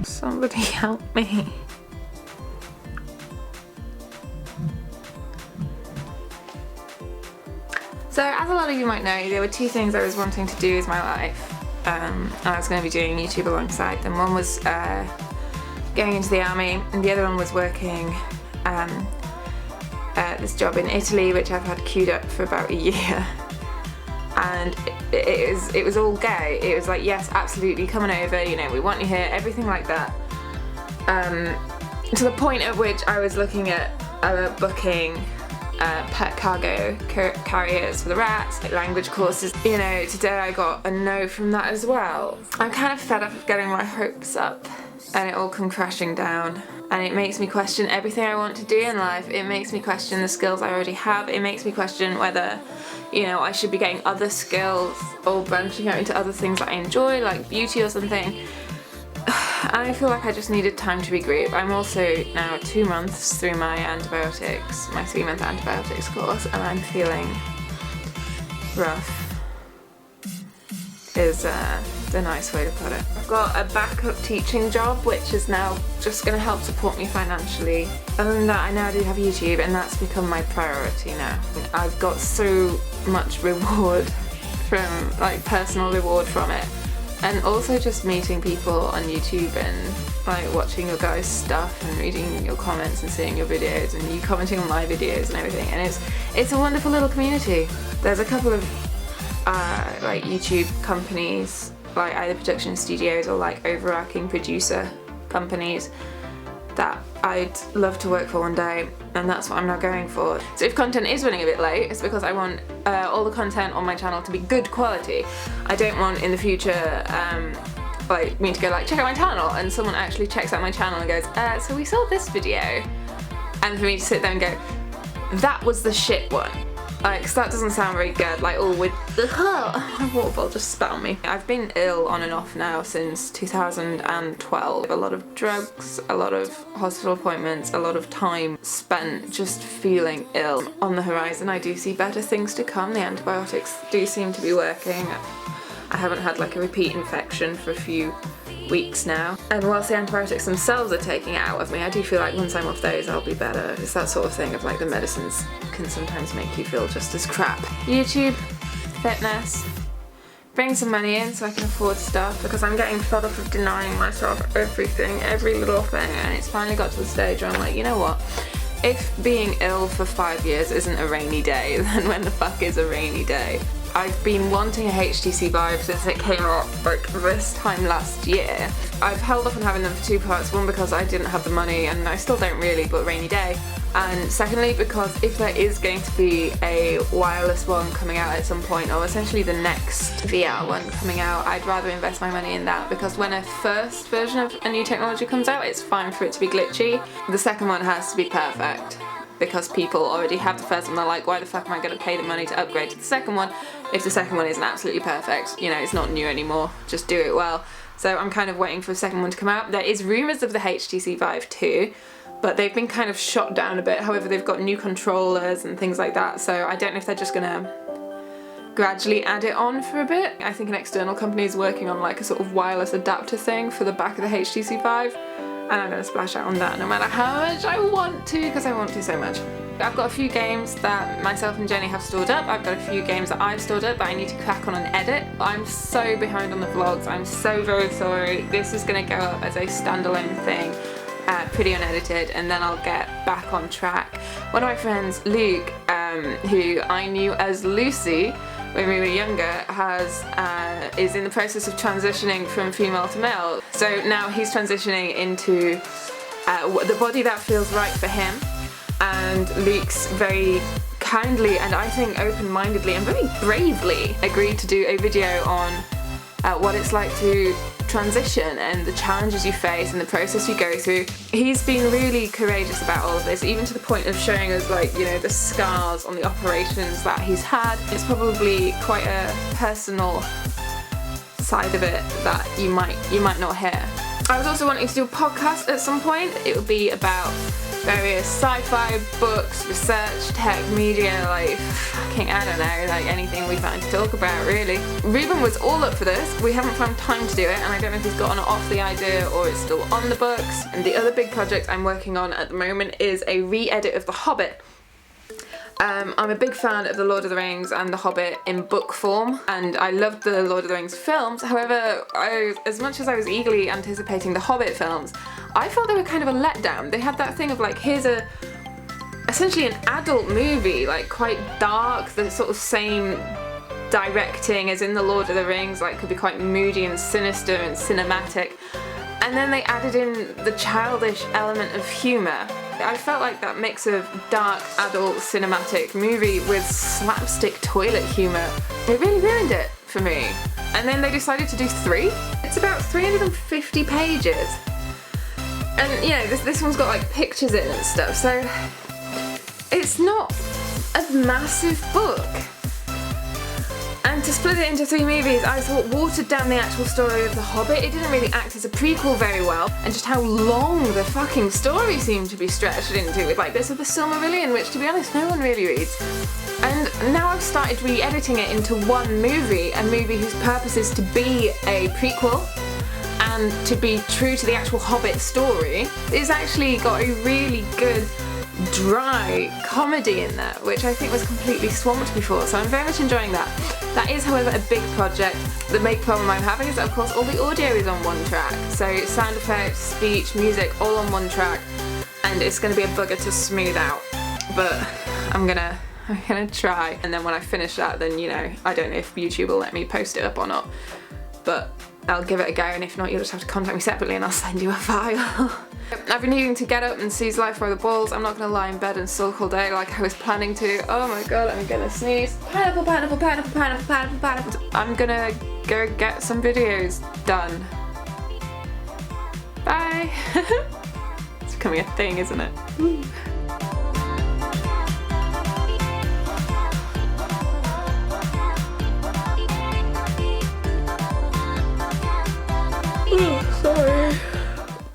Somebody help me. So as a lot of you might know, there were two things I was wanting to do with my life. I was going to be doing YouTube alongside them. One was going into the army, and the other one was working at this job in Italy, which I've had queued up for about a year. And it was all go. It was like, yes, absolutely, coming over, you know, we want you here, everything like that. To the point at which I was looking at booking pet cargo carriers for the rats, like language courses. You know, today I got a no from that as well. I'm kind of fed up of getting my hopes up and it all come crashing down. And it makes me question everything I want to do in life. It makes me question the skills I already have. It makes me question whether, you know, I should be getting other skills or branching out into other things that I enjoy, like beauty or something. And I feel like I just needed time to regroup. I'm also now 2 months through my antibiotics, my 3-month antibiotics course, and I'm feeling rough, is the nice way to put it. I've got a backup teaching job, which is now just going to help support me financially. Other than that, I now do have YouTube, and that's become my priority now. I've got so much reward from, like, personal reward from it. And also just meeting people on YouTube and like watching your guys' stuff and reading your comments and seeing your videos and you commenting on my videos and everything. And it's a wonderful little community. There's a couple of like YouTube companies, like either production studios or like overarching producer companies that I'd love to work for one day, and that's what I'm now going for. So if content is running a bit late, it's because I want all the content on my channel to be good quality. I don't want in the future like me to go like, check out my channel, and someone actually checks out my channel and goes, so we saw this video, and for me to sit there and go, that was the shit one. Like, 'cause that doesn't sound very good, like all with the water bottle just spat on me. I've been ill on and off now since 2012. A lot of drugs, a lot of hospital appointments, a lot of time spent just feeling ill. On the horizon I do see better things to come. The antibiotics do seem to be working. I haven't had like a repeat infection for a few weeks now, and whilst the antibiotics themselves are taking it out of me, I do feel like once I'm off those I'll be better. It's that sort of thing of like the medicines can sometimes make you feel just as crap. YouTube, fitness, bring some money in so I can afford stuff, because I'm getting fed up of denying myself everything, every little thing, and it's finally got to the stage where I'm like, you know what, if being ill for 5 years isn't a rainy day, then when the fuck is a rainy day? I've been wanting a HTC Vive since it came out like this time last year. I've held off on having them for 2 parts, one because I didn't have the money, and I still don't really, but rainy day. And secondly, because if there is going to be a wireless one coming out at some point, or essentially the next VR one coming out, I'd rather invest my money in that, because when a first version of a new technology comes out, it's fine for it to be glitchy. The second one has to be perfect, because people already have the first one. They're like, why the fuck am I going to pay the money to upgrade to the second one if the second one isn't absolutely perfect? You know, it's not new anymore, just do it well. So I'm kind of waiting for the second one to come out. There is rumours of the HTC Vive 2, but they've been kind of shot down a bit. However, they've got new controllers and things like that, so I don't know if they're just going to gradually add it on for a bit. I think an external company is working on like a sort of wireless adapter thing for the back of the HTC Vive. And I'm going to splash out on that no matter how much I want to, because I want to so much. I've got a few games that myself and Jenny have stored up. I've got a few games that I've stored up that I need to crack on and edit. I'm so behind on the vlogs. I'm so very sorry. This is going to go up as a standalone thing, pretty unedited, and then I'll get back on track. One of my friends, Luke, who I knew as Lucy when we were younger, is in the process of transitioning from female to male. So now he's transitioning into the body that feels right for him, and Luke's very kindly and I think open-mindedly and very bravely agreed to do a video on what it's like to transition and the challenges you face and the process you go through. He's been really courageous about all of this, even to the point of showing us, like, you know, the scars on the operations that he's had. It's probably quite a personal side of it that you might not hear. I was also wanting to do a podcast at some point. It would be about various sci-fi books, research, tech, media, like fucking, I don't know, like anything we find to talk about really. Ruben was all up for this. We haven't found time to do it, and I don't know if he's gotten off the idea or it's still on the books. And the other big project I'm working on at the moment is a re-edit of The Hobbit. I'm a big fan of The Lord of the Rings and The Hobbit in book form, and I loved the Lord of the Rings films. However, as much as I was eagerly anticipating the Hobbit films, I felt they were kind of a letdown. They had that thing of like, here's essentially an adult movie, like quite dark, the sort of same directing as in The Lord of the Rings, like could be quite moody and sinister and cinematic. And then they added in the childish element of humour. I felt like that mix of dark, adult, cinematic movie with slapstick toilet humour, it really ruined it for me. And then they decided to do 3. It's about 350 pages. And you know, this one's got like pictures in and stuff, so it's not a massive book. And to split it into 3 movies, I thought watered down the actual story of The Hobbit. It didn't really act as a prequel very well, and just how long the fucking story seemed to be stretched into with like Bits of the Silmarillion, which to be honest no one really reads. And now I've started re-editing it into one movie, a movie whose purpose is to be a prequel and to be true to the actual Hobbit story. It's actually got a really good dry comedy in there, which I think was completely swamped before, so I'm very much enjoying that. That is, however, a big project. The big problem I'm having is that, of course, all the audio is on one track, so sound effects, speech, music, all on one track, and it's going to be a bugger to smooth out, but I'm gonna try, and then when I finish that, then, you know, I don't know if YouTube will let me post it up or not, but I'll give it a go, and if not, you'll just have to contact me separately and I'll send you a file. I've been needing to get up and seize life by the balls. I'm not going to lie in bed and sulk all day like I was planning to. Oh my god, I'm gonna sneeze. Pineapple, pineapple, pineapple, pineapple, pineapple, pineapple. I'm gonna go get some videos done. Bye! It's becoming a thing, isn't it?